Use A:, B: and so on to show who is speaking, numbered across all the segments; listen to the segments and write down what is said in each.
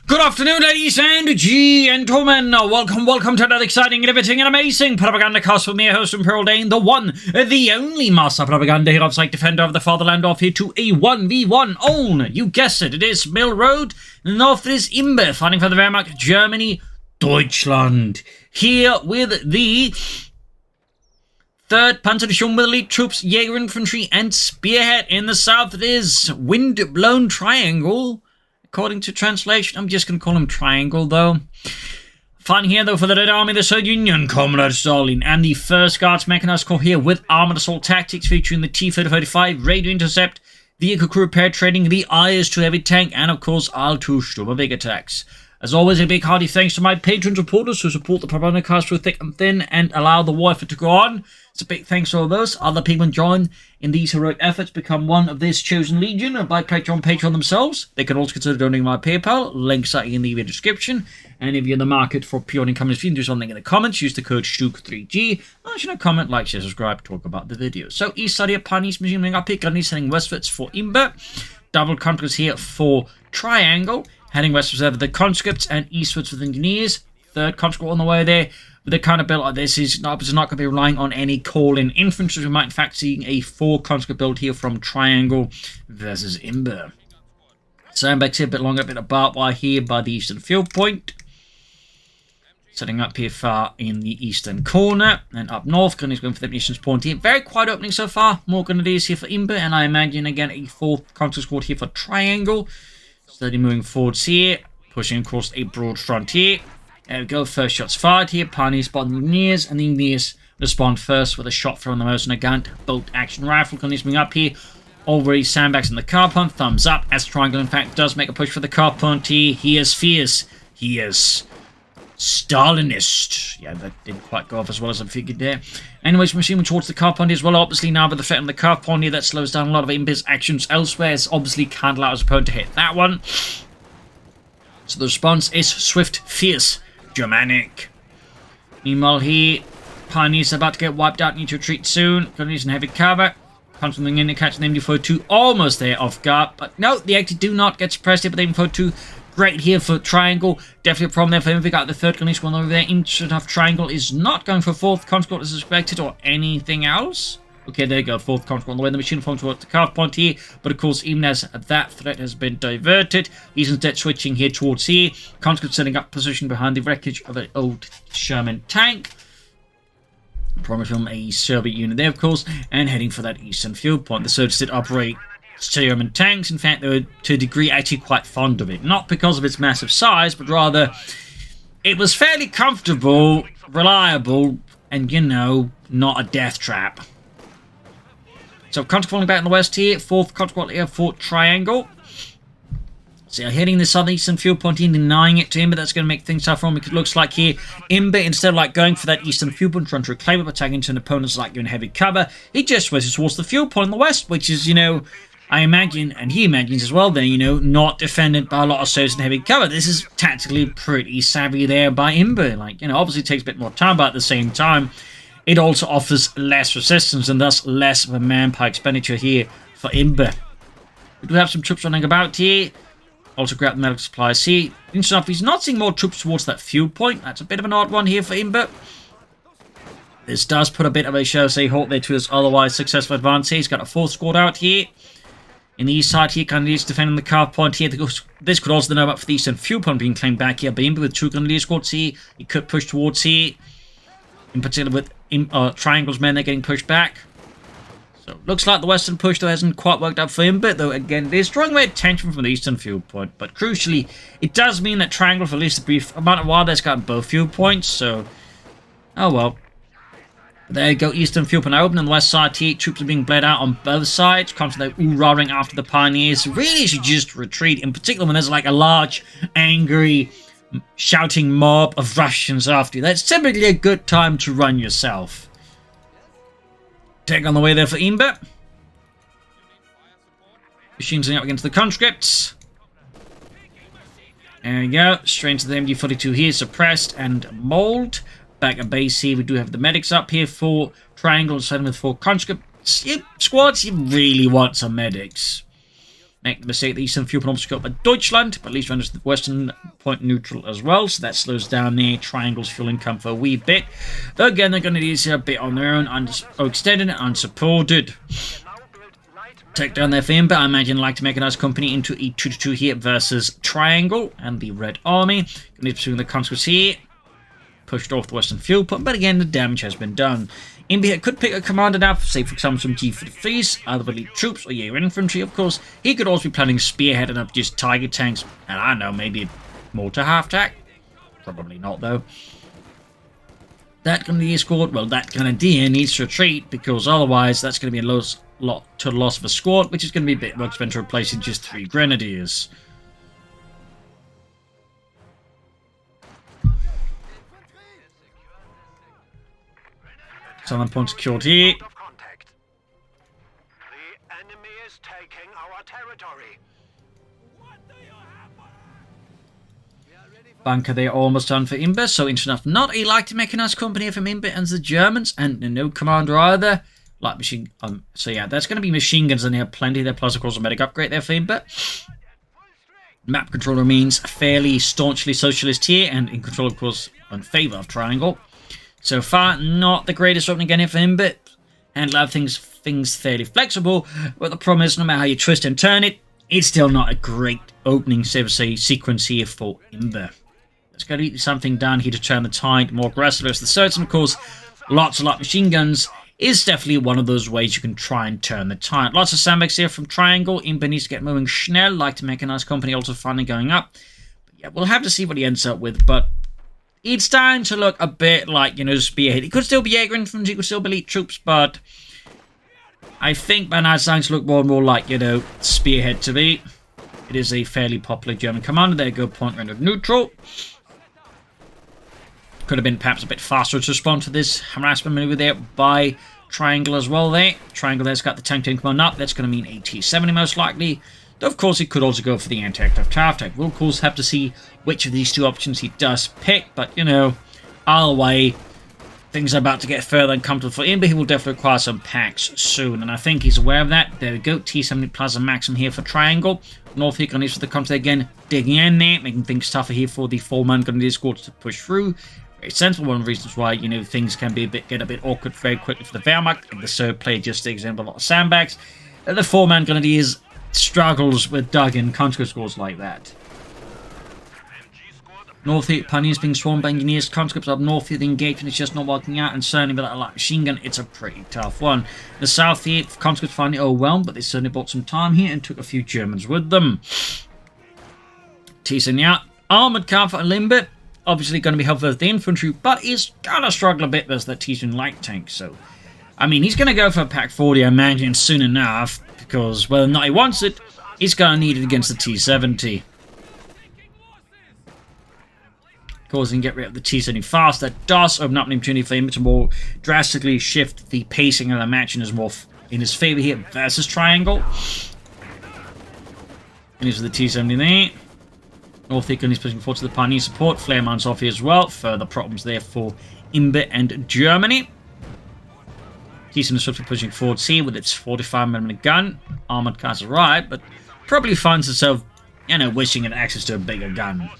A: Good afternoon, ladies and gentlemen. Welcome to another exciting, innovating, and amazing Propagandacast with me, your host, Imperial Dane, the one, the only master propaganda hero of psych defender of the fatherland, off here to a 1v1 own. You guessed it, it is Mill Road, and the north is Imbbe, fighting for the Wehrmacht, Germany, Deutschland. Here with the 3rd Panzerdivision with elite troops, Jaeger Infantry, and Spearhead. In the south, it is Wind-Blown Triangle. According to translation, I'm just going to call him Triangle, though. Fighting here, though, for the Red Army, the Soviet Union, Comrade Stalin, and the 1st Guards Mechanized Corps here with Armoured Assault Tactics, featuring the T-3035 Radio Intercept, Vehicle Crew Repair Training, the IS-2 Heavy Tank, and, of course, R2 Sturm Big Attacks. As always, a big hearty thanks to my patron supporters who support the Propagandacast through thick and thin and allow the war effort to go on. It's a big thanks to all those. Other people join in these heroic efforts, become one of this chosen legion of by Patreon themselves. They can also consider donating my PayPal. Links are in the video description. And if you're in the market for pure income, if you can do something in the comments, use the code SHTUK3G. Comment, like, share, subscribe, talk about the video. So, east side here, Pioneers Museum, up here, currently heading westwards for Imbbe. Double contracts here for Triangle. Heading westwards over the conscripts and eastwards with engineers. 3rd conscript on the way there. With a kind of build like this, is not going to be relying on any call-in infantry. We might in fact see a 4 conscript build here from Triangle versus Imbbe. Sandbags here, a bit longer, a bit of barbed wire here by the eastern field point. Setting up here far in the eastern corner. And up north, Gunny's going for the missions point here. Very quiet opening so far. More Grenadiers here for Imbbe. And I imagine again a 4th conscript squad here for Triangle. Steady moving forwards here, pushing across a broad front here. There we go, first shots fired here. Pioneers spot the engineers, and the engineers respond first with a shot from the most Nagant bolt action rifle. Moving up here, already sandbags in the car punt. Thumbs up as Triangle in fact does make a push for the car punt here. He is fierce. He is Stalinist. Yeah, that didn't quite go off as well as I figured there. Anyways, we're moving towards the car punt as well. Obviously, now with the threat on the car punt here, that slows down a lot of Imbbe's actions elsewhere. It's obviously can't allow his opponent to hit that one. So the response is swift, fierce, Germanic. Meanwhile, here, Pioneers about to get wiped out. Need to retreat soon. Gonna need some heavy cover. Punch something in to catch the MD-42 almost there off guard. But no, the actually do not get suppressed here, but the MD-42 great here for Triangle. Definitely a problem there for him. We got the 3rd Gunny squad over there. Interesting enough, Triangle is not going for 4th conscript as expected or anything else. Okay, there you go. 4th conscript on the way. The machine forms towards the carve point here. But of course, even as that threat has been diverted, he's instead switching here towards here. Conscript setting up position behind the wreckage of an old Sherman tank. Promise from a Soviet unit there, of course. And heading for that eastern field point. The Soviets did operate German tanks. In fact, they were to a degree actually quite fond of it. Not because of its massive size, but rather it was fairly comfortable, reliable, and, you know, not a death trap. So, conscript falling back in the west here. 4th conscript here for Triangle. So, hitting the southeastern field point and denying it to him, but that's going to make things tough for him because it looks like here, Imbbe, instead of like going for that eastern field point, trying to reclaim it by tagging to an opponent's like giving heavy cover, he just switches towards the field point in the west, which is, you know, I imagine, and he imagines as well, then, you know, not defended by a lot of Soviets in heavy cover. This is tactically pretty savvy there by Imbbe. Like, you know, obviously it takes a bit more time, but at the same time, it also offers less resistance and thus less of a manpower expenditure here for Imbbe. We do have some troops running about here. Also grab the medical supplies here. Interesting enough, he's not seeing more troops towards that fuel point. That's a bit of an odd one here for Imbbe. This does put a bit of a show, say, halt there to his otherwise successful advance here. He's got a 4th squad out here. In the east side here, Grenadiers defending the car point here. This could also then open up for the eastern fuel point being claimed back here. But Imbbe with 2 Grenadier squads here. He could push towards here. In particular with Triangle's men, they're getting pushed back. So looks like the western push, though, hasn't quite worked out for Imbbe. Though, again, there's drawing away attention from the eastern fuel point. But crucially, it does mean that Triangle, for at least a brief amount of while, has gotten both fuel points. So, oh well. There you go, eastern field point open on the west side here. Troops are being bled out on both sides. Constantly ooh-rahing after the Pioneers. Really should just retreat, in particular when there's like a large, angry, shouting mob of Russians after you. That's typically a good time to run yourself. Take on the way there for Imbbe. Machines up against the conscripts. There we go, straight into the MD-42 here, suppressed and mauled. Back at base here, we do have the medics up here for Triangle, 7 with 4 conscripts. Squads, you really want some medics. Make the mistake the eastern fuel point obviously got by Deutschland, but at least renders the western point neutral as well, so that slows down the triangle's fuel income for a wee bit. Though again, they're going to need to a bit on their own, extended and unsupported. Take down their Imbbe. I imagine like to make a nice company into a 2-2 here versus Triangle and the Red Army. Going to be pursuing the consequence here. Pushed off the western fuel point, but again, the damage has been done. Imbbe could pick a commander now, say for example some G43s, either elite troops or Jaeger infantry, of course. He could also be planning Spearhead and up just Tiger tanks, and I don't know, maybe mortar half-tack? Probably not, though. That Grenadier squad, well, that Grenadier needs to retreat, because otherwise that's going to be a lot to the loss of a squad, which is going to be a bit more expensive to replace in just 3 Grenadiers. Southern point secured here.
B: The enemy is taking our territory.
A: Bunker there almost done for Imbbe, so interesting enough. Not a light mechanized company from Imbbe and the Germans, and no commander either. Light machine. So yeah, that's going to be machine guns, and they have plenty there. Plus, of course, a medic upgrade there for Imbbe. Map controller means fairly staunchly socialist here, and in control, of course, in favour of Triangle. So far, not the greatest opening again here for Imbbe. And a lot of things fairly flexible, but the problem is, no matter how you twist and turn it, it's still not a great opening sequence here for Imbbe. There's got to be something done here to turn the tide more aggressive as the surge, and of course, lots of light machine guns is definitely one of those ways you can try and turn the tide. Lots of sandbags here from Triangle. Imbbe needs to get moving schnell, like to make a nice company, also finally going up. But yeah, we'll have to see what he ends up with, but it's starting to look a bit like, you know, Spearhead. It could still be Jaeger infantry, it could still be elite troops, but I think by now it's starting to look more and more like, you know, Spearhead to be. It is a fairly popular German commander. There, good point, rendered neutral. Could have been perhaps a bit faster to respond to this harassment maneuver there by Triangle as well there. Triangle there's got the tank command up. That's going to mean a T-70 most likely. Though, of course, he could also go for the anti-aircraft half-tack. We'll, of course, have to see which of these 2 options he does pick. But, you know, either way, things are about to get further uncomfortable for him, but he will definitely require some packs soon. And I think he's aware of that. There we go. T-70 Plaza Maximum here for Triangle. North here going for the counter again. Digging in there, making things tougher here for the 4-man Grenadier squad to push through. Very sensible. One of the reasons why, you know, things can be get a bit awkward very quickly for the Wehrmacht. And the third player just digs in with a lot of sandbags. And the 4-man Grenadiers struggles with dug-in counter scores like that. North here, Pioneers being swarmed by engineers, conscripts up north here, the engagement is just not working out, and certainly with that light machine gun, it's a pretty tough one. The south here, conscripts finally overwhelmed, but they certainly bought some time here and took a few Germans with them. T-70 armoured car for Imbbe, obviously going to be helpful with the infantry, but he's gonna struggle a bit versus that T-70 light tank, so I mean, he's going to go for a Pack 40, I imagine, soon enough, because whether or not he wants it, he's going to need it against the T-70. Of course, he can get rid of the T-70 fast. That does open up an opportunity for him to more drastically shift the pacing of the match in his favour here versus Triangle. And here's the T-70 there. North Eagle is pushing forward to the Pioneer support. Flare mounts off here as well. Further problems there for Imbbe and Germany. T-70 swiftly pushing forward here with its 45mm gun. Armoured cars arrive, but probably finds itself, you know, wishing it had access to a bigger gun.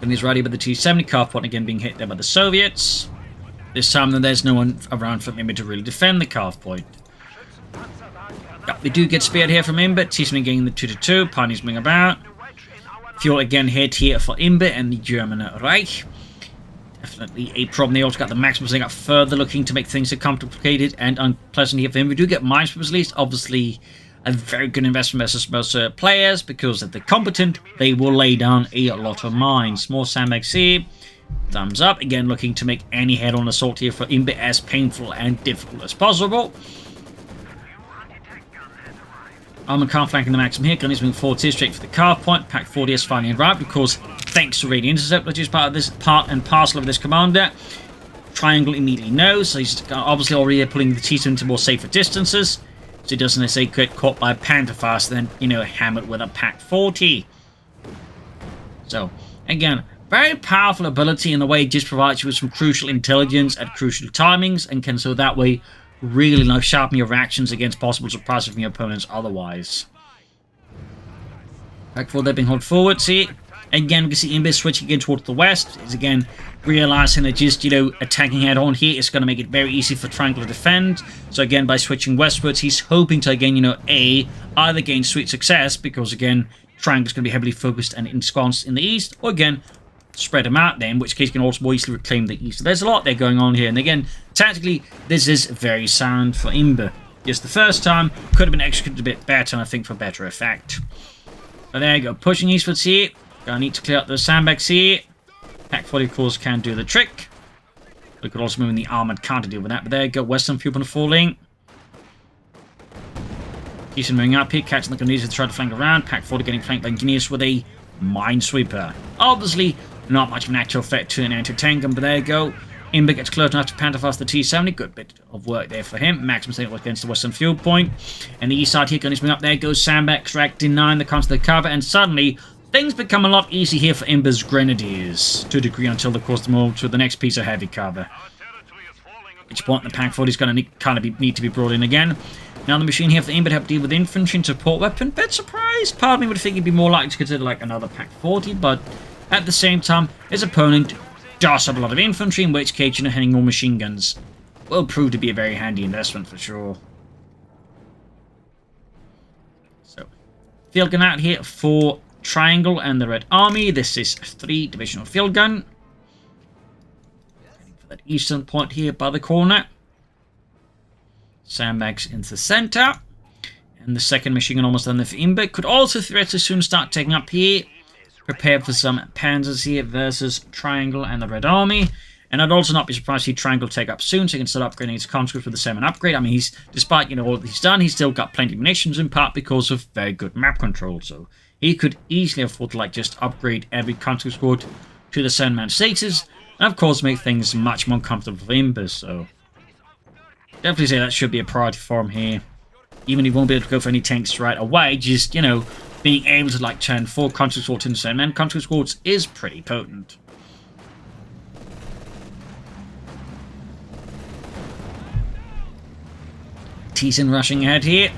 A: And he's ready with the T-70 car point again being hit there by the Soviets. This time then there's no one around from Imbbe to really defend the calf point. Yep, we do get speared here from Imbbe. T-70 getting the 2-2. Pioneers bring about. Fuel again hit here for Imbbe and the German Reich. Definitely a problem. They also got the Maximus thing up further, looking to make things complicated and unpleasant here for him. We do get Minesweepers at least. Obviously, a very good investment versus most players, because if they're competent, they will lay down a lot of mines. More sandbags here. Thumbs up. Again, looking to make any head-on assault here for Imbbe as painful and difficult as possible. Armoured car flanking the Maxim here. Gun is moving forward here, straight for the car point. Pack 40 has finally arrived, of course, thanks to radio intercept, which is part of this part and parcel of this commander. Triangle immediately knows, so he's obviously already pulling the T-70 into more safer distances. So he doesn't necessarily get caught by a Panther faster than, you know, hammered with a Pack 40. So, again, very powerful ability in the way it just provides you with some crucial intelligence at crucial timings, and can so that way really like sharpen your reactions against possible surprises from your opponents otherwise. Back forward, they're being held forward. See, again, we can see Imbbe switching again towards the west. Is again realizing that just, attacking head on here is going to make it very easy for Triangle to defend. So again, by switching westwards, he's hoping to, again, either gain sweet success, because again, Triangle's going to be heavily focused and ensconced in the east, or again, spread them out there, in which case you can also more easily reclaim the east. So there's a lot there going on here, and again, tactically, this is very sound for Imbbe. Just the first time, could have been executed a bit better, I think, for better effect. But there you go, pushing eastwards here. Gonna need to clear up those sandbags here. Pack 40, of course, can do the trick. We could also move in the armored car to deal with that, but there you go, western fuel point falling. Houston moving up here, catching the Canadians to try to flank around. Pack 40 getting flanked by Guineas with a Minesweeper. Obviously, not much of an actual effect to an anti-tank gun, but there you go. Imbbe gets close enough to Pantherfast the T-70. Good bit of work there for him. Maximus against the western fuel point. And the east side here, Guineas moving up. There goes sandbags, rack denying the constant cover, and suddenly things become a lot easier here for Imbbe's Grenadiers, to a degree, until, of course, they move to the next piece of heavy cover. At which point the Pack 40 is going to need to be brought in again. Now the machine here for Imbbe to help deal with infantry and support weapon. Bit surprised. Part of me would think he'd be more likely to consider like another Pack 40, but at the same time, his opponent does have a lot of infantry, in which case, having more machine guns will prove to be a very handy investment for sure. So, field gun out here for Triangle and the Red Army. This is a 3-divisional field gun. Heading for that eastern point here by the corner. Sandbags into the center. And the second machine gun almost done there for Imbbe. Could also theoretically soon start taking up here. Prepared for some panzers here versus Triangle and the Red Army. And I'd also not be surprised to see Triangle take up soon, so he can start upgrading his conscripts with the 7 upgrade. I mean, he's, despite, all that he's done, he's still got plenty of munitions, in part because of very good map control. So he could easily afford to, just upgrade every conscript squad to the 7-man status. And, of course, make things much more comfortable for Imbbe. So definitely say that should be a priority for him here. Even if he won't be able to go for any tanks right away, just, being able to turn 4 conscript squads into 7-man conscript squads is pretty potent. Teason rushing ahead here.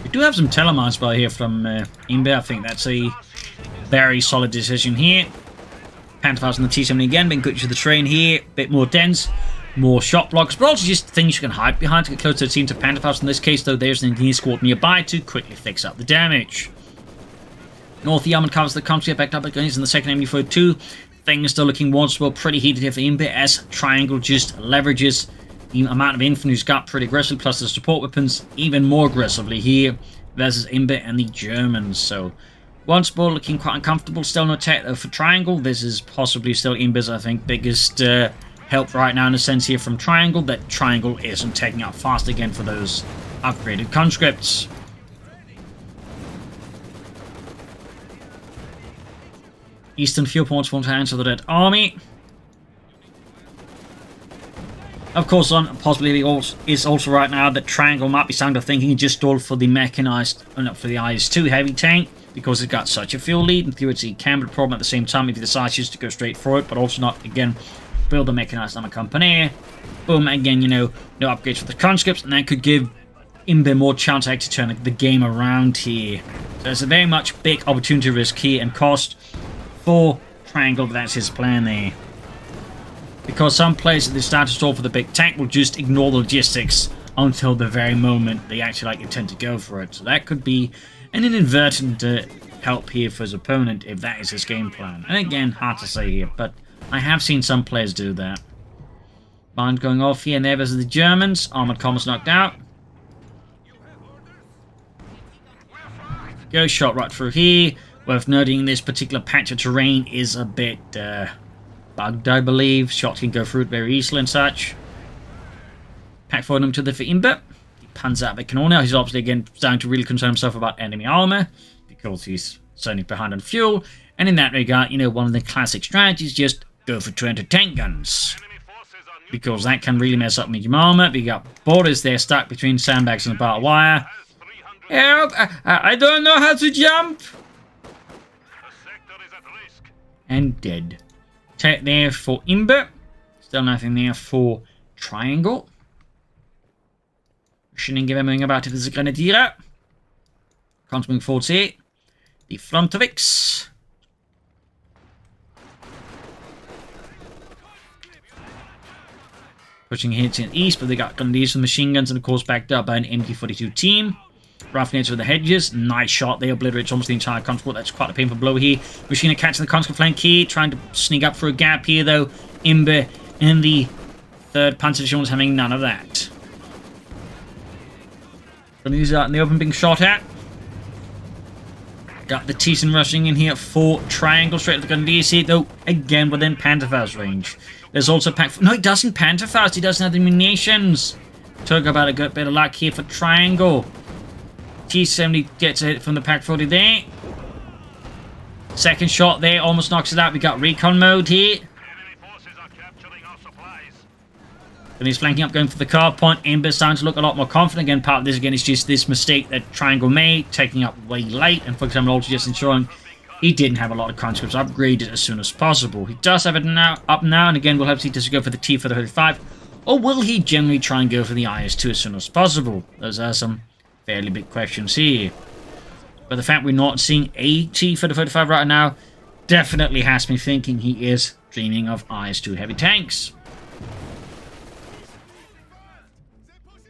A: We do have some telemines by here from Imbbe. I think that's a very solid decision here. Pantherfast and the T-70 again, being good to the train here. Bit more dense. More shot blocks, but also just things you can hide behind to get close to the team to Pantherfast. In this case, though, there's an engineer squad nearby to quickly fix up the damage. North, the armored covers the country, backed up by guns in the second MD42. Things still looking once well pretty heated here for Imbbe, as Triangle just leverages the amount of infantry who's got pretty aggressively, plus the support weapons even more aggressively here versus Imbbe and the Germans. So once more looking quite uncomfortable. Still no tech though for Triangle. This is possibly still Imbbe's, I think, biggest help right now in a sense here from Triangle, that Triangle isn't taking up fast again for those upgraded conscripts. Eastern fuel points want to answer the Red Army. Of course, one possibility is also right now that Triangle might be starting to thinking just stall for the mechanized, not for the IS-2 heavy tank, because it's got such a fuel lead. In theory, it can be a problem at the same time if he decides just to go straight for it, but also not, again, build a mechanized armor company. Boom, again, no upgrades for the conscripts, and that could give Imbbe more chance to actually turn the game around here. So there's a very much big opportunity risk here and cost for Triangle, but that's his plan there. Because some players at the start to stall for the big tank will just ignore the logistics until the very moment they actually intend to go for it. So that could be an inadvertent help here for his opponent if that is his game plan. And again, hard to say here, but I have seen some players do that. Mine going off here and there versus the Germans. Armored comms knocked out. Go shot right through here. Worth noting, this particular patch of terrain is a bit bugged, I believe. Shots can go through it very easily and such. Pack forward him to the for Imbbe. He puns out the cannon now. He's obviously again starting to really concern himself about enemy armor, because he's certainly behind on fuel. And in that regard, one of the classic strategies, just go for 2 anti-tank guns, because that can really mess up medium armor. We got borders there stuck between sandbags and the barbed wire. Help! I don't know how to jump! And dead. Tech there for Imbbe. Still nothing there for triangle. Shouldn't give anything about it as a grenadier. Continuing forwards here. The Frontovics. Pushing here to the east, but they got grenadiers and machine guns, and of course backed up by an MG42 team. Roughing into the hedges. Nice shot. They obliterates almost the entire conscript. That's quite a painful blow here. Machine catching the conscript flank here. Trying to sneak up for a gap here, though. Imbbe and the 3rd Panzer Division having none of that. Grenadiers out in the open being shot at. Got the Thyssen rushing in here for triangle straight at the Grenadiers here, though again within Pantherfaust range. There's also pack. No, he doesn't Pantherfaust. He doesn't have the munitions. Talk about a good bit of luck here for triangle. T70 gets a hit from the Pack 40 there. Second shot there, almost knocks it out. We got recon mode here. And he's flanking up, going for the car point. Imbbe starting to look a lot more confident. Again, part of this again is just this mistake that Triangle made, taking up way late, and for example, also just ensuring he didn't have a lot of conscripts upgraded as soon as possible. He does have it up now, and again, we'll have to see does he go for the T for the 35, or will he generally try and go for the IS-2 as soon as possible? Those are some fairly big questions here. But the fact we're not seeing a T for the 35 right now definitely has me thinking he is dreaming of IS-2 heavy tanks.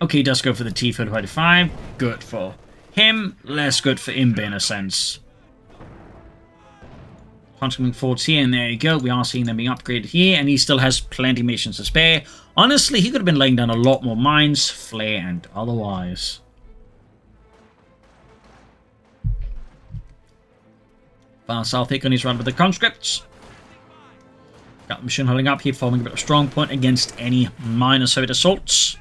A: Okay, he does go for the T for the 35. Good for him. Less good for Imbbe in a sense. Punching forwards here, and there you go. We are seeing them being upgraded here, and he still has plenty of missions to spare. Honestly, he could have been laying down a lot more mines, flare and otherwise. Far south here on his run with the conscripts. Got the machine holding up here, forming a bit of strong point against any minor Soviet assaults.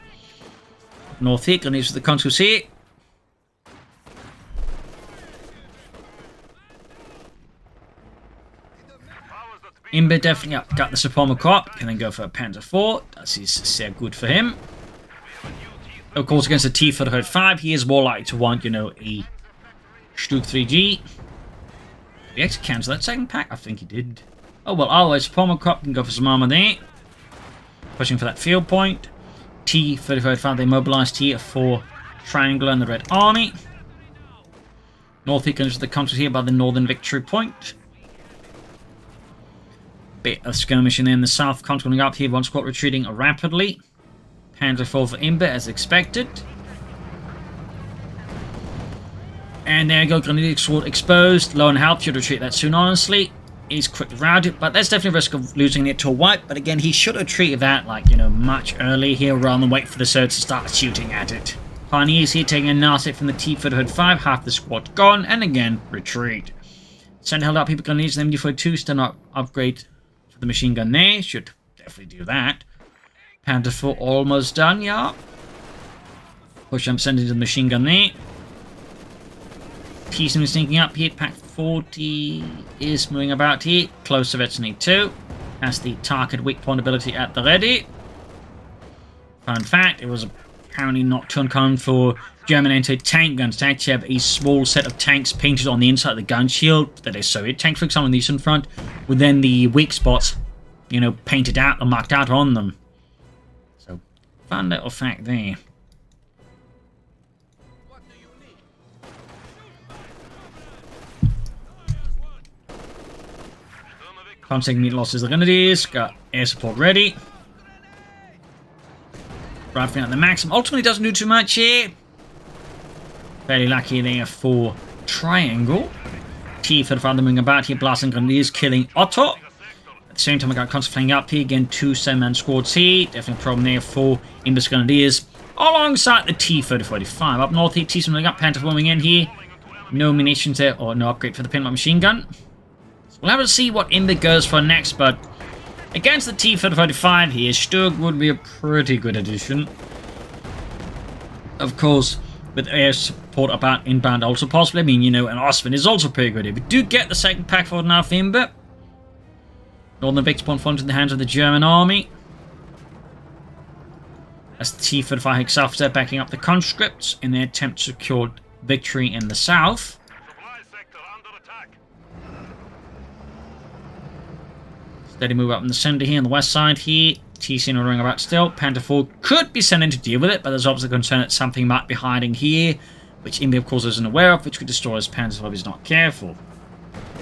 A: North here, on these with the conscripts here. Imbbe definitely got the Suprema Corp. Can then go for a Panzer IV. That is sehr good for him. Of course, against the T for the 35, he is more likely to want, you know, a Stug 3G. Did he actually cancel that second pack? I think he did. Oh well, otherwise, Suprema Corp can go for some armor there. Pushing for that field point. T for the 35, they mobilized here for Triangle and the Red Army. North here comes to the country here by the Northern Victory Point. Bit of skirmishing in the south, controlling up here, one squad retreating rapidly. Panzer IV for Imbbe as expected. And there you go, Grenadier Sword exposed. Low on health, should retreat that soon, honestly. He's quickly routed, but there's definitely a risk of losing it to a wipe. But again, he should have treated that, like, you know, much earlier here rather than wait for the Surge to start shooting at it. Pioneers here taking a nasty hit from the T for the Hood 5, half the squad gone, and again, retreat. Send held up people Grenadiers and MG42, still not upgrade for the machine gun there. Should definitely do that. Panther IV almost done, yeah. Push them, send into the machine gun there. Thyssen is sneaking up here. Pack 40 is moving about here. Close to Veteran 2. Has the target weak point ability at the ready. Fun fact, it was apparently not too uncommon for German anti-tank guns to actually have a small set of tanks painted on the inside of the gun shield that is Soviet tanks, for example, in the eastern front, with then the weak spots, you know, painted out or marked out on them. So, fun little fact there. Taking meat losses the Grenadiers, got air support ready. Rifling at the maximum. Ultimately doesn't do too much here. Fairly lucky there for Triangle. T for the father moving about here, blasting Grenadiers, killing Otto. At the same time, I got constant flying up here. Again, 2 7-man squads here. Definitely a problem there for Imbbe's Grenadiers. Alongside the T for the 45. Up north here, T moving up, Panther forming in here. No munitions there, or no upgrade for the pinlock machine gun. We'll have to see what Imbbe goes for next, but against the T for the 45 here, Stug would be a pretty good addition. Of course, with air support about inbound also possibly. I mean, you know, and Osman is also pretty good here. We do get the second pack for now for Imbbe. Northern Victory Point falls in the hands of the German army. As the T for the 45 south step backing up the conscripts in their attempt to secure victory in the south. Steady move up in the center here on the west side here. TC ordering about still. Panther 4 could be sent in to deal with it, but there's obviously a concern that something might be hiding here, which Imbbe of course isn't aware of, which could destroy his Panther 5 if he's not careful.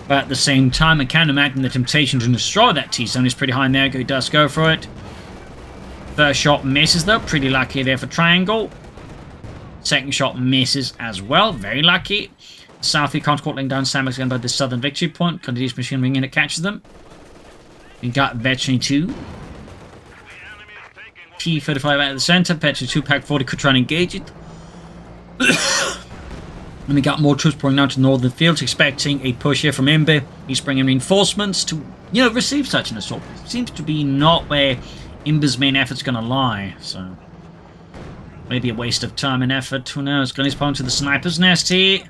A: But at the same time, I can imagine the temptation to destroy that T-zone is pretty high in there. He does go for it. First shot misses though, pretty lucky there for Triangle. Second shot misses as well, very lucky. Southie can't quite laying down Sandbags again by the southern victory point. Continues machine ring in and catches them. We got Veteran 2. P35 out of the center. Veteran 2 Pack 40 could try and engage it. And we got more troops pouring out to northern fields, expecting a push here from Imbbe. He's bringing reinforcements to, receive such an assault. It seems to be not where Imbbe's main effort's going to lie, so maybe a waste of time and effort. Who knows? Gunny's pointing to the sniper's nest here.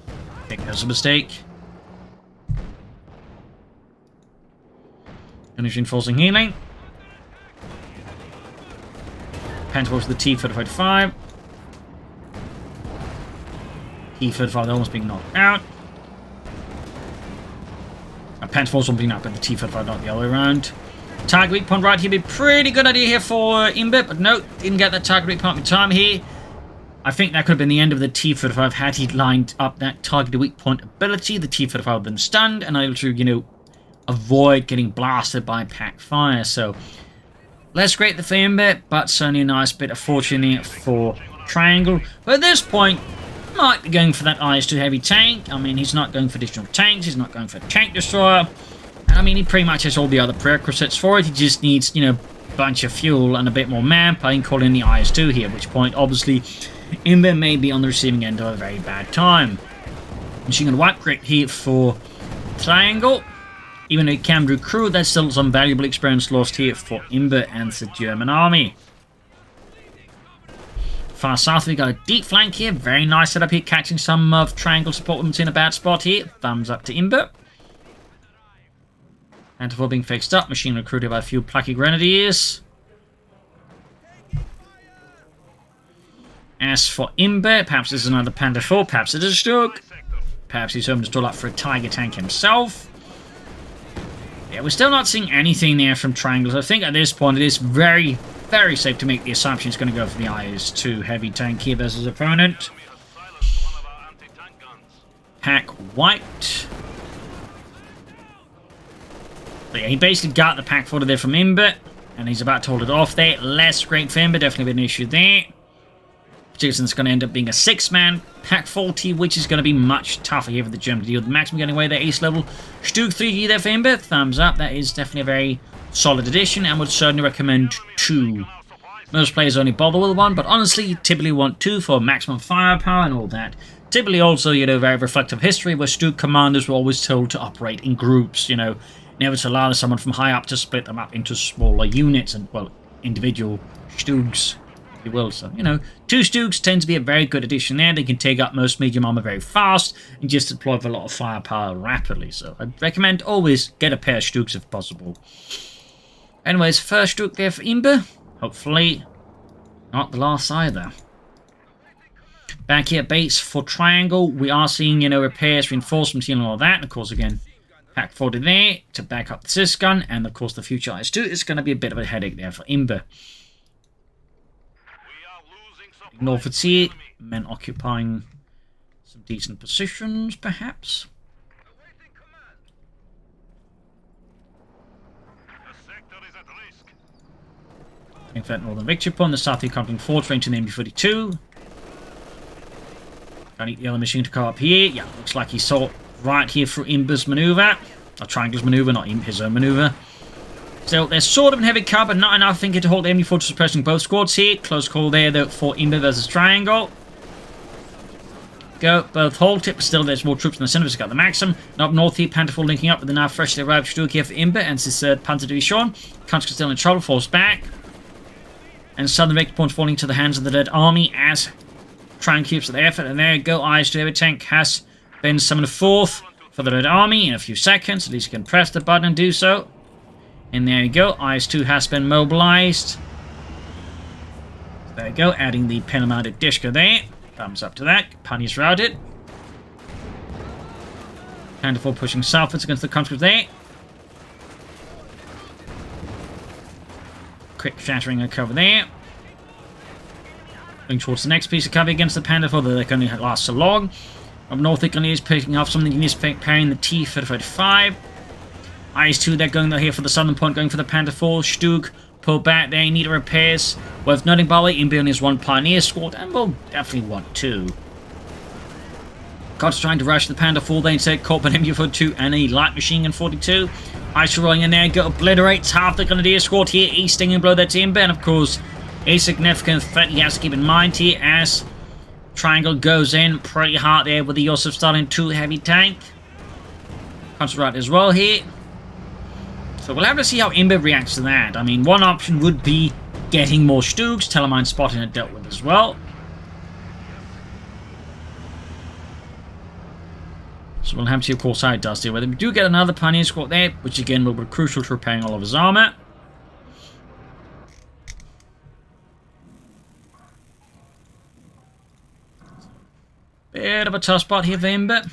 A: I think that was a mistake. Gunny's reinforcing healing. Panther to the T-35. T-35, they're almost being knocked out. Panther Force being knocked out, but the T-35 not the other way around. Target weak point right here would be a pretty good idea here for Imbbe, but no, didn't get that target weak point in time here. I think that could have been the end of the T-35 had he lined up that targeted weak point ability. The T-35 would have been stunned and able to, avoid getting blasted by pack fire. So, less great for Imbbe, but certainly a nice bit of fortune here for Triangle. But at this point, might be going for that IS-2 heavy tank. I mean, he's not going for additional tanks. He's not going for a tank destroyer. And I mean, he pretty much has all the other prerequisites for it. He just needs, a bunch of fuel and a bit more manpower and call in the IS-2 here. At which point, obviously, Imbbe may be on the receiving end of a very bad time. Machine gun wipe great here for Triangle. Even though he can recruit, there's still some valuable experience lost here for Imbbe and the German army. Far south, we got a deep flank here. Very nice setup here, catching some of Triangle support when it's in a bad spot here. Thumbs up to Imbbe. Panther being fixed up. Machine recruited by a few plucky grenadiers. As for Imbbe, perhaps this is another Panther 4, perhaps it is a Stug. Perhaps he's hoping to stall up for a Tiger tank himself. Yeah, we're still not seeing anything there from Triangle. So I think at this point it is very, very safe to make the assumption he's going to go for the IS-2 heavy tank here versus his opponent. Pack wiped. But yeah, he basically got the pack 40 there from Imbbe, and he's about to hold it off there. Less great for Imbbe, definitely been an issue there. Particularly since it's going to end up being a 6-man pack 40, which is going to be much tougher here for the German to deal with. Maximum getting away there, ace level. Stug 3G there for Imbbe, thumbs up. That is definitely a very solid addition, and would certainly recommend 2. Most players only bother with 1, but honestly, you typically want 2 for maximum firepower and all that. Typically also, very reflective history, where Stug commanders were always told to operate in groups, never to allow someone from high up to split them up into smaller units and, well, individual Stugs, if you will. So, 2 Stugs tend to be a very good addition there. They can take up most medium armor very fast and just deploy with a lot of firepower rapidly. So, I'd recommend always get a pair of Stugs if possible. Anyways, first Stug there for Imbbe. Hopefully, not the last either. Back here at base for Triangle, we are seeing, repairs, reinforcements, and all that. And of course, again, pack 40 there to back up the Cis gun, and of course the future IS-2 is going to be a bit of a headache there for Imbbe. North of sea, men occupying some decent positions, perhaps. In fact, northern victory point, the south accompanying force range to the MB-42. I need the other machine to come up here. Yeah, looks like he saw right here through Imbbe's maneuver. Or Triangle's maneuver, not his own maneuver. So there's sort of a heavy cover, but not enough, I think, to hold the MB-4 suppressing both squads here. Close call there, though, for Imbbe versus Triangle. Go, both hold it, but still there's more troops in the center, so got the Maxim. And up north here, Panther 4 linking up with the now freshly arrived Stug here for Imbbe, and his Panzer Division. Country's still in trouble, falls back. And southern victory point falling to the hands of the dead army as Triangle keeps the effort. And there you go, IS-2 heavy tank has been summoned forth for the Red Army in a few seconds. At least you can press the button and do so. And there you go, IS-2 has been mobilized. There you go, adding the pin-mounted Dishka there. Thumbs up to that. Punish routed. Panther 4 pushing southwards against the country there. quick shattering of cover there. Going towards the next piece of cover against the Panda 4, though they can only last so long. Up north, they can is picking up something in pairing the T-35. IS-2, they're going here for the southern point, going for the Panda 4. Stug, pull back there, need repairs. Worth noting, by the way, Imbbe only has one Pioneer squad, and will definitely want two. God's trying to rush the Panda 4, they instead caught by an MU-42 and a light machine gun 42. IS rolling in there, go obliterates half the Grenadier squad here, he's stinging below that Imbbe, and of course, a significant threat he has to keep in mind here as Triangle goes in pretty hard there with the Joseph Stalin 2 heavy tank. Concentrate as well here. So we'll have to see how Imbbe reacts to that. I mean, one option would be getting more Stugs, Telemine spotting it dealt with as well. So we'll have to see, of course, how it does deal with it. We do get another Pioneer squad there, which again will be crucial to repairing all of his armor. Bit of a tough spot here for Imbbe.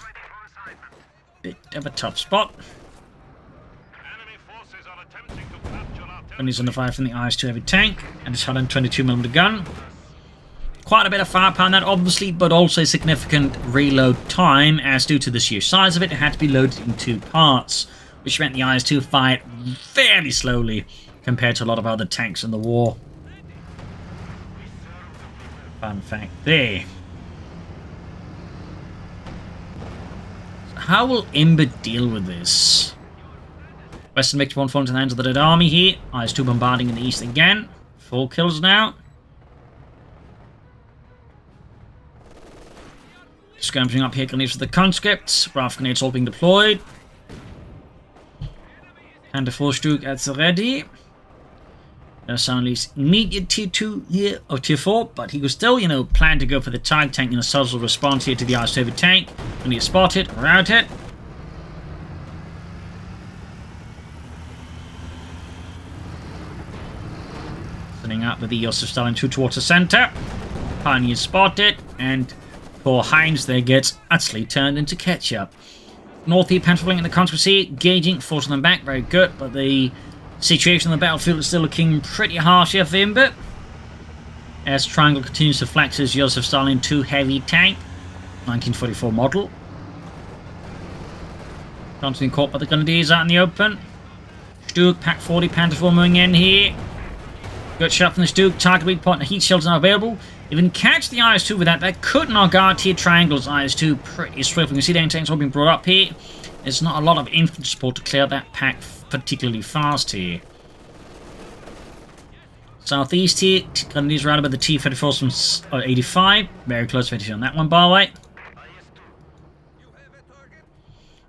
A: Bit of a tough spot. And he's under fire from the IS-2 heavy tank and his 122mm gun. Quite a bit of firepower in that, obviously, but also a significant reload time, as due to the sheer size of it, it had to be loaded in 2 parts, which meant the IS-2 fired fairly slowly compared to a lot of other tanks in the war. Fun fact there. How will Imbbe deal with this? Western Victor 1 falling to the hands of the Red Army here. IS-2 bombarding in the east again. 4 kills now. Scrambling up here, grenades for the conscripts. Raft grenades all being deployed. And the 4 Stug at the ready. There's only immediate tier 2 here, or tier 4, but he was still, you know, planned to go for the Tiger tank in a subtle response here to the IS-2 heavy tank. When he is spotted, routed. Sending out with the Joseph Stalin 2 towards the center. Pioneer spotted, and poor Heinz there gets utterly turned into ketchup. North here, patrolling in the conscripts, gauging, forcing them back, very good, but the situation on the battlefield is still looking pretty harsh here for Imbbe. As Triangle continues to flex his Joseph Stalin 2 heavy tank, 1944 model. Constantly caught by the Grenadiers out in the open. Stug, Pack 40, Panther 4 moving in here. Good shot from the Stug, target weak point, the heat shield's now available. If you can catch the IS-2 with that could knock out here Triangle's IS-2 pretty swiftly. You can see the tanks all being brought up here. There's not a lot of infantry support to clear that pack particularly fast here. Southeast here, Grenadiers routed by the T-34 from 85. Very close finish on that one, by the way.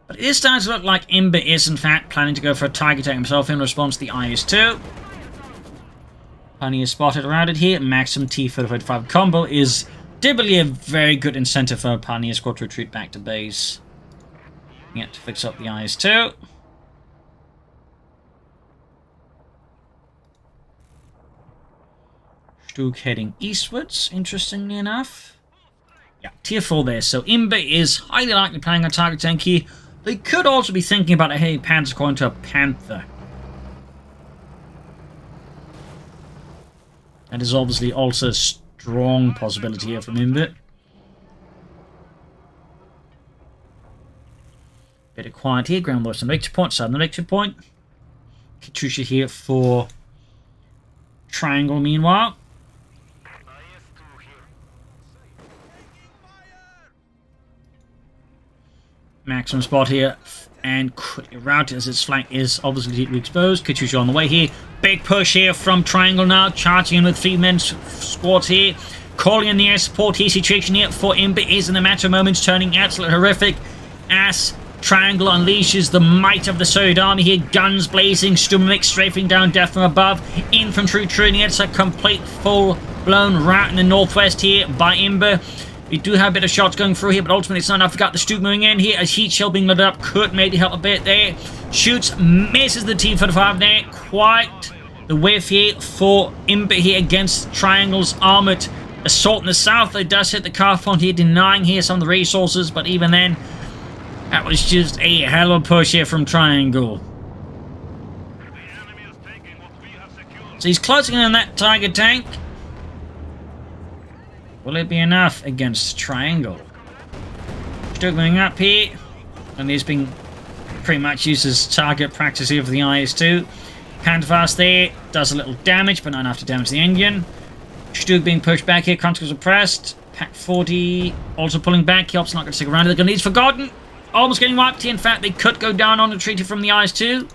A: But it is starting to look like Imbbe is, in fact, planning to go for a Tiger tank himself in response to the IS-2. Pioneer spotted, routed here. Maximum T-35 combo is typically a very good incentive for a Pioneer squad to retreat back to base. Yeah, to fix up the IS-2. Stug heading eastwards, interestingly enough. Yeah, tier 4 there. So Imbbe is highly likely playing a target tank here. They could also be thinking about a heavy Panther going to a Panther. That is obviously also a strong possibility here from Imbbe. Bit of quiet here. Ground Western Victory Point, Southern Victory Point. Katusha here for Triangle meanwhile. Maximum spot here, and quickly routed as its flank is obviously deeply exposed. Katusha on the way here. Big push here from Triangle now, charging in with 3 men squads here. Calling in the air support here. Situation here for Imbbe is in a matter of moments turning absolutely horrific as Triangle unleashes the might of the Soviet army here. Guns blazing, Sturmwix strafing down death from above. Infantry treating it's a complete full-blown rout in the northwest here by Imbbe. We do have a bit of shots going through here, but ultimately it's not enough. We've got the Stug moving in here. A heat shell being loaded up could maybe help a bit there. Shoots, misses the T-35 there. Quite the whiff here for Imbbe here against Triangle's armoured assault in the south. It does hit the car front here, denying here some of the resources, but even then, that was just a hell of a push here from Triangle. So he's closing in on that Tiger tank. Will it be enough against Triangle? Still going up here. And he's being pretty much used as target practice here for the IS-2. Panzerfaust there. Does a little damage, but not enough to damage the engine. Stug being pushed back here. Conscripts suppressed. Pack 40 also pulling back. Kiop's not going to stick around. They're going to need Forgotten. Almost getting wiped here. In fact, they could go down on the treaty from the IS-2.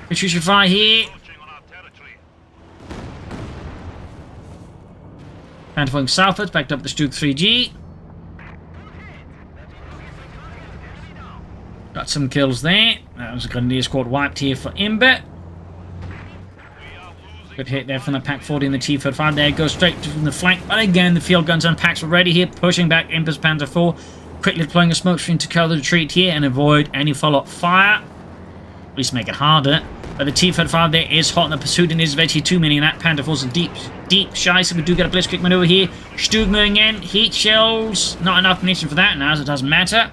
A: Katyusha fire here. Panther southwards. Backed up the Stug 3G. Got some kills there. That was a Grenadier squad wiped here for Imbbe. Good hit there from the Pack 40 and the T-35 there. Goes straight from the flank. But again, the field guns and packs are ready here. Pushing back Imbbe's Panther 4. Quickly deploying a smoke screen to cover the retreat here and avoid any follow-up fire. At least make it harder. But the T-35 there is hot in the pursuit and is Veggie 2, meaning that Panther 4's a deep shy. So we do get a blitzkrieg maneuver here. Stug moving in. Heat shells. Not enough munition for that now, as it doesn't matter.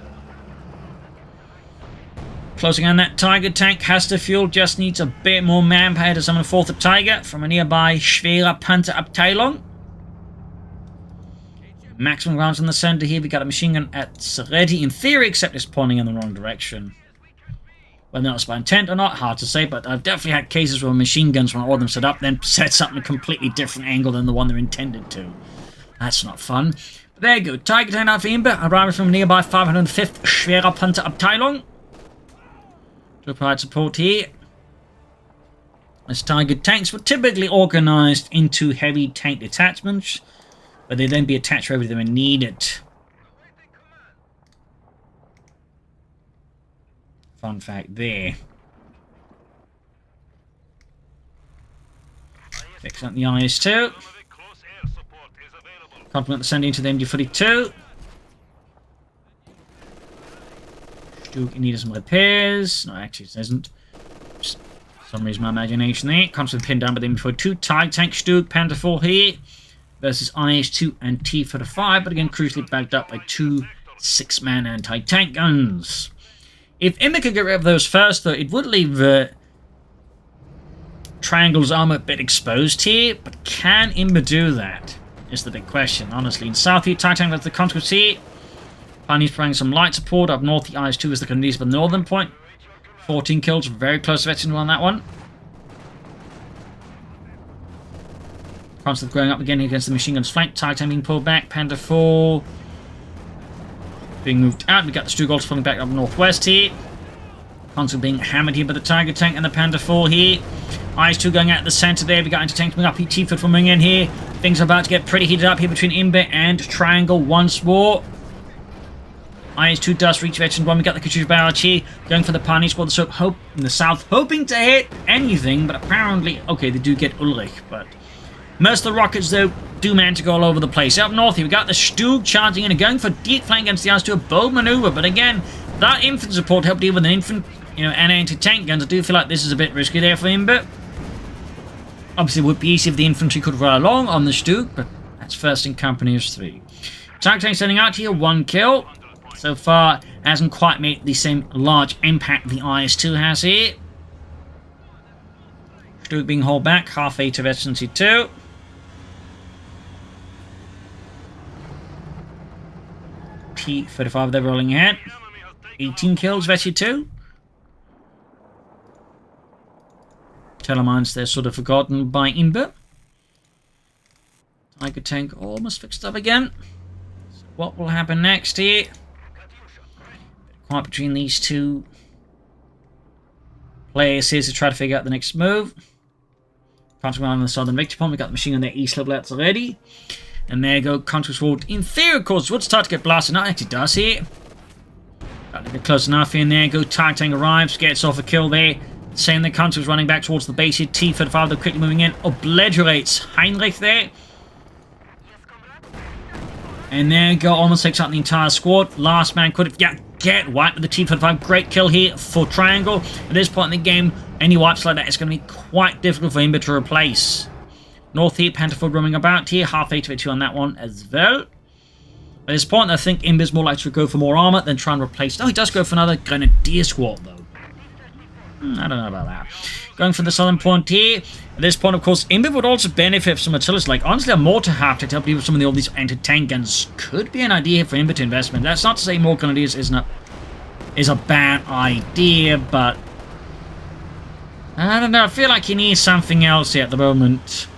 A: Closing on that Tiger tank. Has to fuel. Just needs a bit more manpower to summon a fourth Tiger from a nearby Schwerer Panzerabteilung. Maximum rounds in the center here. We got a machine gun at ready in theory, except it's pointing in the wrong direction. Whether that's by intent or not, hard to say, but I've definitely had cases where machine guns, when I order them set up, then sets up in a completely different angle than the one they're intended to. That's not fun. But there you go. Tiger tank out for Imbbe, arriving from nearby 505th Schwerer Panzerabteilung. To provide support here. As Tiger tanks were typically organized into heavy tank detachments, but they then be attached wherever they were needed. Fun fact there. Fix up the IS-2. Complement the sending to the MD-42. Stug needs some repairs. No, actually it doesn't. Just for some reason my imagination there. Constantly pinned down by the MD-42. Tiger tank Stug, Panther 4 here. Versus IS-2 and T-35. But again, crucially backed up by two 6-man anti-tank guns. If Imbbe could get rid of those first, though, it would leave Triangle's armor a bit exposed here. But can Imbbe do that? Is the big question, honestly. In south here, Titan with the conscripts here. Pioneers providing some light support. Up north, the IS-2 is the Canadians for the northern point. 14 kills, very close to veteran on that one. Constant going up again against the machine gun's flank. Titan being pulled back. Panther 4 being moved out. We got the Stug also pulling back up northwest here. Constant being hammered here by the Tiger tank and the Panther 4 here. IS-2 going out the center there. We got anti-tank coming up. T-foot coming in here. Things are about to get pretty heated up here between Imbbe and Triangle once more. IS-2 does reach veteran 1. We got the Katyusha barrage here. Going for the Pioneer squad in the south. Hoping to hit anything. But apparently, okay, they do get Ulrich. But most of the rockets, though, do manage to go all over the place. Up north here, we got the Stug charging in and going for deep flank against the IS-2. A bold maneuver. But again, that infantry support helped deal with an infant, and anti-tank guns. I do feel like this is a bit risky there for Imbbe. Obviously, it would be easy if the infantry could run along on the Stug, but that's first in company of 3. Tiger tank sending out here, 1 kill. So far, hasn't quite made the same large impact the IS-2 has here. Stug being hauled back, half 8 of SNC2. T-35, they're rolling ahead. 18 kills, Vessi 2. Telemines, they're sort of forgotten by Imbbe. Tiger tank almost fixed up again. So what will happen next here? Quite between these two players here to try to figure out the next move. Contact on the southern victory point. We got the machine on their east level outs already. And there you go. Contact forward. In theory, of course, would start to get blasted. Not actually does here. Got a bit close enough in there. Go Tiger tank arrives. Gets off a kill there. Same the Contact running back towards the base here. T-35, they're quickly moving in. Obliterates Heinrich there. And there you go. Almost takes out the entire squad. Last man could have get wiped with the T-35. Great kill here for Triangle. At this point in the game, any wipes like that is going to be quite difficult for Imbbe to replace. North here, Pantherford roaming about here. Half 8 of it on that one as well. At this point, I think Imbbe's more likely to go for more armor than try and replace. Oh, he does go for another Grenadier squad, though. I don't know about that. Going for the southern point here. At this point, of course, Imbbe would also benefit from artillery. Like, honestly, a mortar half to help you with some of all these anti-tank guns could be an idea for Imbbe to investment. That's not to say more grenadiers is a bad idea, but I don't know. I feel like he needs something else here at the moment.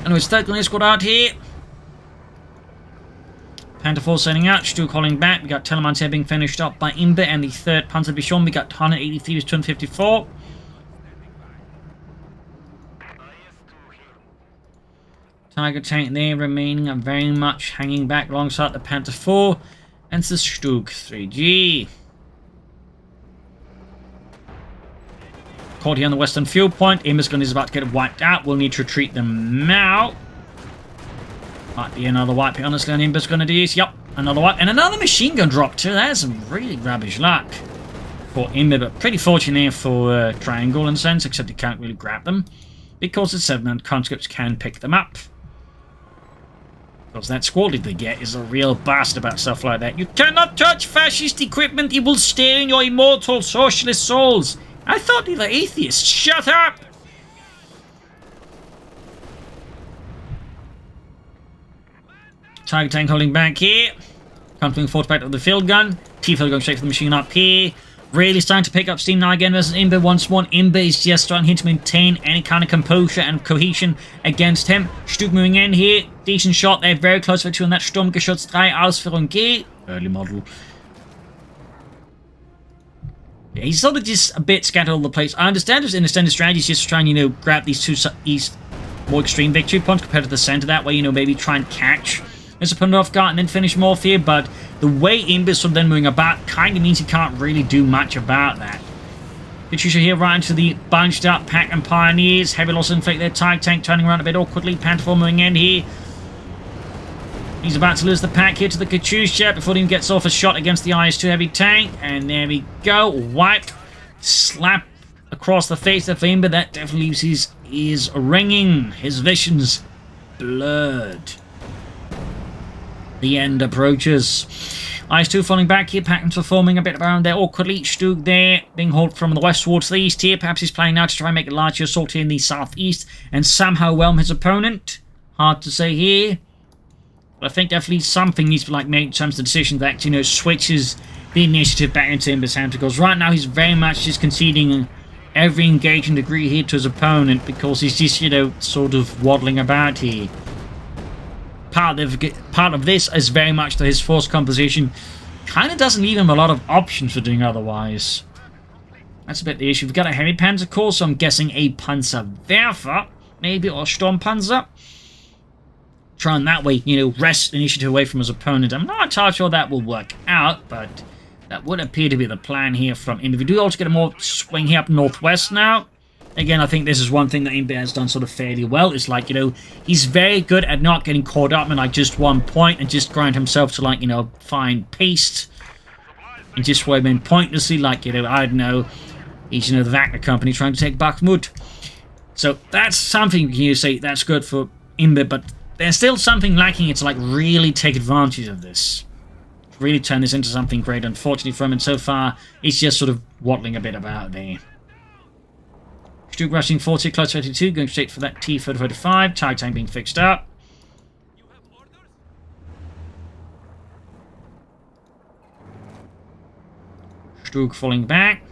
A: Anyways, third grenadier squad out here. Panther 4 sending out, Stu calling back. We got Telemans here being finished up by Imbbe and the 3rd Panzerdivision. We got 183 to 254. Tiger tank there remaining very much hanging back alongside the Panther 4 and the Stug 3G. Caught here on the western fuel point. Imbbe's gun is about to get wiped out. We'll need to retreat them now. Might be another wipe here, honestly, on Imbbe's grenadiers. Yep, another wipe. And another machine gun drop, too. That is some really rubbish luck for Imbbe, but pretty fortunate here for Triangle in a sense, except he can't really grab them because the 7-man conscripts can pick them up. Because that squad leader they get is a real bastard about stuff like that. You cannot touch fascist equipment. It will stay in your immortal socialist souls. I thought you were atheists. Shut up! Tiger tank holding back here. Conflicting force back of the field gun. T-field going straight for the machine up here. Really starting to pick up steam now again versus Imbbe once more. Imbbe is just starting here to maintain any kind of composure and cohesion against him. Stug moving in here. Decent shot there. Very close for 2 on that Sturmgeschütz 3 Ausführung G. Early model. Yeah, he's sort of just a bit scattered all over the place. I understand his extended strategy is just to try and, you know, grab these 2 east more extreme victory points compared to the center. That way, you know, maybe try and catch his opponent off guard and then finish him off here, but the way Imbbe's sort of then moving about kind of means he can't really do much about that. Katusha here right into the bunched up pack and pioneers. Heavy loss inflict their Tiger tank turning around a bit awkwardly. Panther 4 moving in here. He's about to lose the pack here to the Katusha before he even gets off a shot against the IS-2 heavy tank. And there we go. Wipe. Slap across the face of Imbbe. That definitely leaves his ears ringing. His visions blurred. The end approaches. IS-2 falling back here. Packers performing a bit around there awkwardly. Stug there being hauled from the west towards the east here. Perhaps he's planning now to try and make a larger assault here in the southeast and somehow whelm his opponent. Hard to say here. But I think definitely something needs to be made in terms of the decision that, you know, switches the initiative back into Imbbe's hands, because right now he's very much just conceding every engaging degree here to his opponent because he's just, you know, sort of waddling about here. Part of this is very much that his force composition kind of doesn't leave him a lot of options for doing otherwise. That's a bit the issue. We've got a heavy panzer core, so I'm guessing a Panzerwerfer, maybe, or Sturmpanzer. Trying that way, you know, wrest initiative away from his opponent. I'm not entirely sure that will work out, but that would appear to be the plan here from Imbbe. We do also get a more swing here up northwest now. Again, I think this is one thing that Imbbe has done sort of fairly well. It's like, you know, he's very good at not getting caught up in like just one point and just grind himself to like, you know, find paste and just swim in pointlessly, like, you know, I don't know, he's, you know, the Wagner company trying to take Bakhmut. So that's something you say that's good for Imbbe, but there's still something lacking to like really take advantage of this. Really turn this into something great. Unfortunately for him, and so far, he's just sort of waddling a bit about there. Stug rushing 40, close 32, going straight for that T-35, Tiger tank being fixed up. Stug falling back.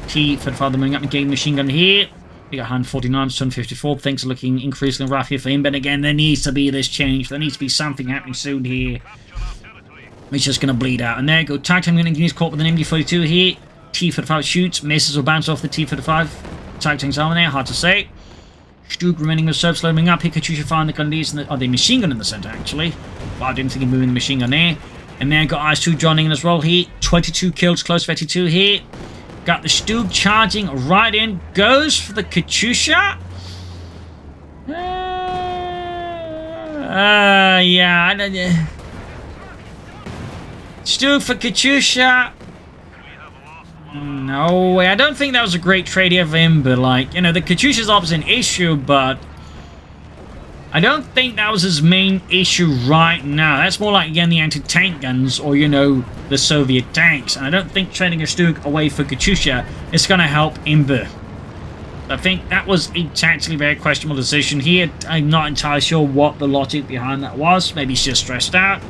A: T-35 moving up and getting machine gun here. We got 149 to 254. Things are looking increasingly rough here for him, but again, there needs to be this change. There needs to be something happening soon here. It's just going to bleed out. And there you go. Tiger tank getting his caught with an MD-42 here. T-35 shoots, misses or bounces off the T-35. Tiger tank's armor there, hard to say. Stug remaining with Serbs loading up. Here, Katusha firing the grenadiers in the machine gun in the center, actually. Well, I didn't think he'd moving the machine gun there. And then got IS-2 joining in as well here. 22 kills, close 32 here. Got the Stug charging right in. Goes for the Katusha. Yeah. Stug for Katusha. No way. I don't think that was a great trade here for him, but like, you know, the Katusha's obviously an issue, but I don't think that was his main issue right now. That's more like, again, the anti-tank guns or, you know, the Soviet tanks. And I don't think training a Stuk away for Katyusha is going to help Imbbe. I think that was a tactically very questionable decision here. I'm not entirely sure what the logic behind that was. Maybe he's just stressed out.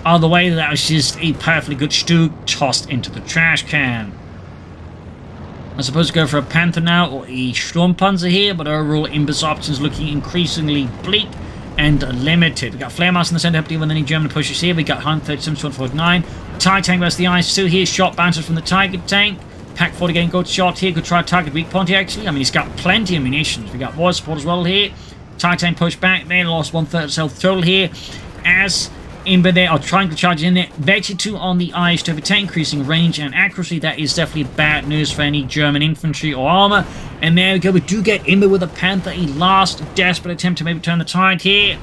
A: Either way, that was just a perfectly good Stuk tossed into the trash can. I'm supposed to go for a Panther now or a Sturmpanzer here, but overall Imbbe's options looking increasingly bleak and limited. We got Flare Master in the center, hopefully with any German pushes here. We got 137 to 149. TIE Tank versus the IS-2 here. Shot bounces from the Tiger Tank. Pack 40 getting good shot here. Could try to target weak point here, actually. I mean, he's got plenty of munitions. We got war support as well here. TIE Tank pushed back there. Lost 1/3 of health total here. As Imbbe there are trying to charge in there. Vector 2 on the IS-2 over tank, increasing range and accuracy. That is definitely bad news for any German infantry or armor. And there we go. We do get Imbbe with a Panther. A last desperate attempt to maybe turn the tide here.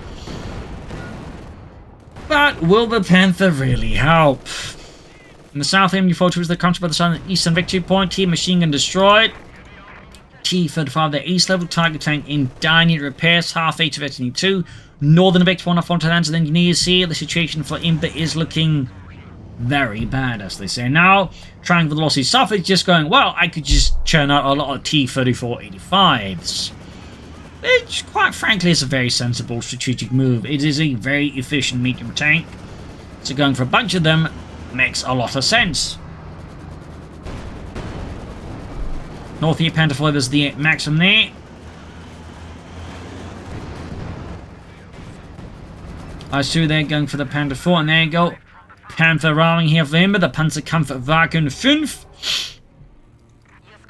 A: But will the Panther really help? In the south, MU-42 is the country by the southern eastern victory point here. Machine gun destroyed. T-35, the east level target tank in dire repairs. Half 8 of Vetting 2. Northern Victor 1 off onto the hands of the engineers here. The situation for Imbbe is looking very bad, as they say now. Trying for the losses suffered, just going, well, I could just churn out a lot of T-34-85s. Which, quite frankly, is a very sensible strategic move. It is a very efficient medium tank. So going for a bunch of them makes a lot of sense. North here, Panther delivers the maximum there. IS-2 there going for the Panther 4, and there you go. Panther rolling here for Imbbe, the Panzerkampfwagen 5.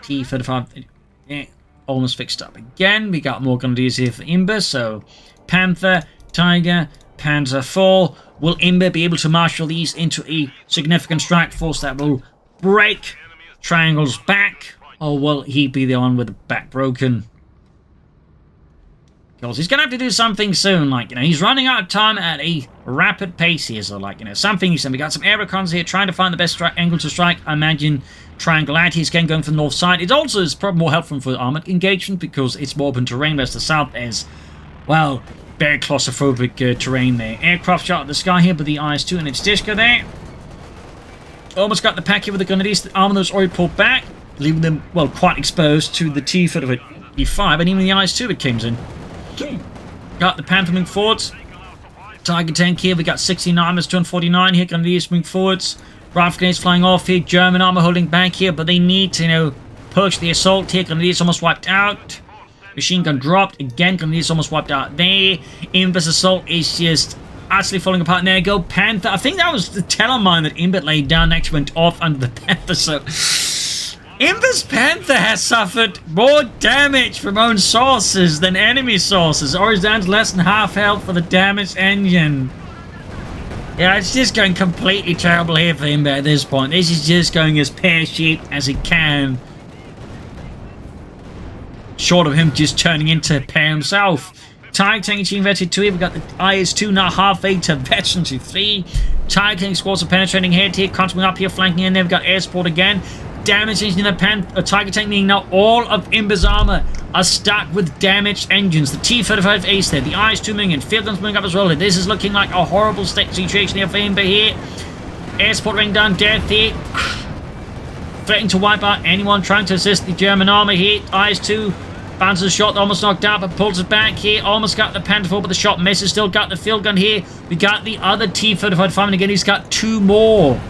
A: T-35 yeah, almost fixed up again. We got more grenadiers here for Imbbe, so Panther, Tiger, Panzer 4. Will Imbbe be able to marshal these into a significant strike force that will break Triangle's back, or will he be the one with the back broken? Because he's going to have to do something soon, like, you know, he's running out of time at a rapid pace here, so, like, you know, something he's done. We got some air recons here, trying to find the best angle to strike. I imagine Triangle out. He's again going for the north side. It also is probably more helpful for armored engagement, because it's more open terrain, whereas the south is, well, very claustrophobic terrain there. Aircraft shot at the sky here, but the IS-2 and its disco there. Almost got the pack here with the grenadiers. The armor was already pulled back, leaving them, well, quite exposed to the T-35, and even the IS-2 it came in. Got the Panther moving forwards. Tiger tank here. We got 16 armors, 249 here. Grenadiers moving forwards. Rifle grenades flying off here. German armor holding back here, but they need to, you know, push the assault here. Grenadiers almost wiped out. Machine gun dropped. Again, Grenadiers almost wiped out there. Imbbe's assault is just utterly falling apart. And there you go. Panther. I think that was the Tellermine that Imbbe laid down, actually went off under the Panther, so Imbbe's Panther has suffered more damage from own sources than enemy sources, or is down to less than half health for the damaged engine. Yeah, it's just going completely terrible here for Imbbe at this point. This is just going as pear-shaped as it can. Short of him just turning into pear himself. Tiger Tank Team Veteran 2 here. We've got the IS-2 now half 8 to Veteran 3. Tiger Tank squads are penetrating head here, constantly up here, flanking in there. We've got air support again. Damaging the Tiger Tank, meaning now all of Imbbe's armor are stuck with damaged engines. The T-35 Ace there, the IS-2 moving in, field guns moving up as well. This is looking like a horrible situation here for Imbbe here. Air support ring down, death here. Threatening to wipe out anyone trying to assist the German armor here. IS-2 bounces a shot, almost knocked out, but pulls it back here. Almost got the Panther 4, but the shot misses. Still got the field gun here. We got the other T-35 firing again. He's got 2 more.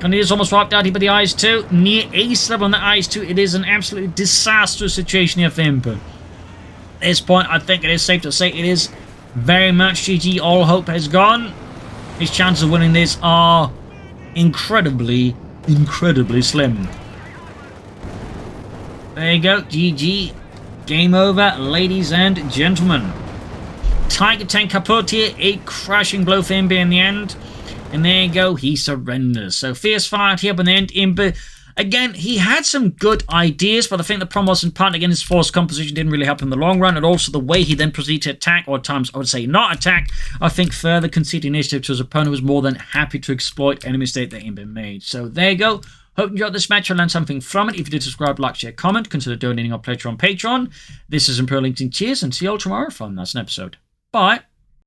A: And it is almost wiped out here by the IS-2. Near ace level on the IS-2. It is an absolutely disastrous situation here for Imbbe. At this point, I think it is safe to say it is very much GG. All hope has gone. His chances of winning this are incredibly, incredibly slim. There you go. GG. Game over, ladies and gentlemen. Tiger Tank kaput here. A crashing blow for Imbbe in the end. And there you go, he surrenders. So fierce fight here, but in the end, Imbbe, again, he had some good ideas, but I think the problem was in part, again, his force composition didn't really help him in the long run, and also the way he then proceeded to attack, or at times, I would say not attack, I think further conceded initiative to his opponent, who was more than happy to exploit any mistake that Imbbe made. So there you go. Hope you enjoyed this match. I learned something from it. If you did, subscribe, like, share, comment. Consider donating or pledge on Patreon. This is Imperial LinkedIn. Cheers, and see you all tomorrow for another episode. Bye.